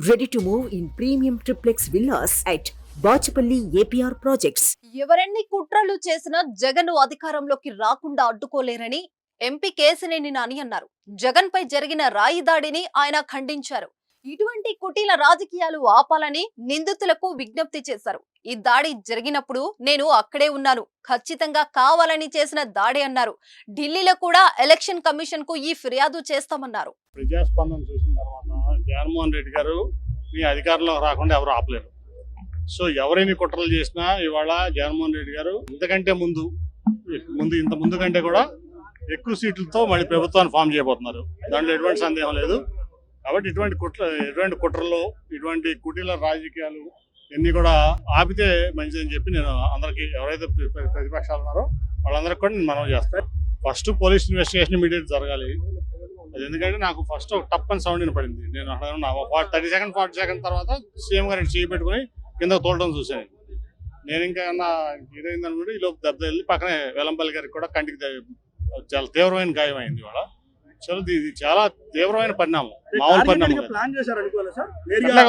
Ready to move in premium triplex villas at Bachapalli APR Projects. ఎవరెన్ని కుట్రలు చేసినా జగన్ అధికారంలోకి రాకుండా అడ్డుకోలేరని ఎంపీ కేశినేని నాని అన్నారు. జగన్ పై జరిగిన రాయి దాడిని ఆయన ఖండించారు. ఇటువంటి కుటీల రాజకీయాలు ఆపాలని నిందితులకు విజ్ఞప్తి చేశారు. ఈ దాడి జరిగినప్పుడు నేను అక్కడే ఉన్నాను. ఖచ్చితంగా కావాలని చేసిన దాడి అన్నారు. ఢిల్లీలో కూడా ఎలక్షన్ కమిషన్ కు ఈ ఫిర్యాదు చేస్తామన్నారు. ప్రజాస్పందన చూసిన తర్వాత జగన్మోహన్ రెడ్డి గారు మీ అధికారంలో రాకుండా ఎవరు ఆపలేరు. సో ఎవరైనా కుట్రలు చేసినా ఇవాళ జగన్మోహన్ రెడ్డి గారు ఇంతకంటే ముందు ఇంత ముందు కంటే కూడా ఎక్కువ సీట్లతో మళ్ళీ ప్రభుత్వాన్ని ఫామ్ చేయబోతున్నారు. దాంట్లో ఎటువంటి సందేహం లేదు. కాబట్టి ఇటువంటి కుట్రలు ఇటువంటి కుటీల రాజకీయాలు ఇవన్నీ కూడా ఆపితే మంచిదని చెప్పి నేను అందరికీ ఎవరైతే ప్రతిపక్షాలు ఉన్నారో వాళ్ళందరికీ కూడా నేను మనవి చేస్తాను. ఫస్ట్ పోలీస్ ఇన్వెస్టిగేషన్ ఇమీడియట్ జరగాలి. అది ఎందుకంటే నాకు ఫస్ట్ ఒక టప్ అని సౌండ్ వినపడింది. నేను 30 సెకండ్ 40 సెకండ్ తర్వాత సీఎం గారిని చేయి పెట్టుకుని కింద తోలడం చూశాను. నేను ఇంకా ఇదైందనుకుంటే ఈ లోపు దెబ్బ వెళ్ళి పక్కనే వెల్లంపల్లి గారికి కూడా కంటికి చాలా తీవ్రమైన గాయం అయింది. ఇవాళ ఇది చాలా తీవ్రమైన పరిణామం, మామూలు పరిణామం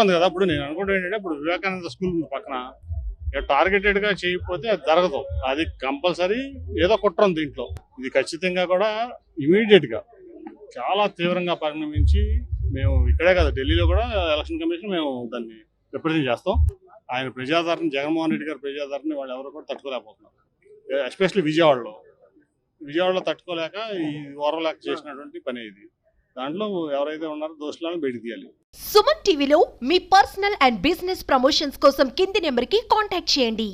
ఉంది కదా. ఇప్పుడు నేను అనుకుంటే ఏంటంటే ఇప్పుడు వివేకానంద స్కూల్ ఉంది పక్కన, టార్గెటెడ్ గా చేయకపోతే అది జరగదు. అది కంపల్సరీ ఏదో కుట్ర ఉంది దీంట్లో. ఇది ఖచ్చితంగా కూడా ఇమీడియట్ గా చాలా తీవ్రంగా పరిణమించి మేము ఇక్కడే కదా ఢిల్లీలో కూడా ఎలక్షన్ కమిషన్ మేము దాన్ని రిప్రజెంట్ చేస్తాం. ఆయన ప్రజాదరణ, జగన్మోహన్ రెడ్డి గారి ప్రజాదరణ వాళ్ళు ఎవరు కూడా తట్టుకోలేకపోతున్నారు. ఎస్పెషల్లీ విజయవాడలో తట్టుకోలేక ఈ ఓర్వలేక చేసినటువంటి పని ఇది. దాంట్లో ఎవరైతే ఉన్నారో దోషులను బయట తీయాలి. సుమన్ టీవీలో మీ పర్సనల్ అండ్ బిజినెస్ ప్రమోషన్స్ కోసం కింది నెంబర్కి కాంటాక్ట్ చేయండి.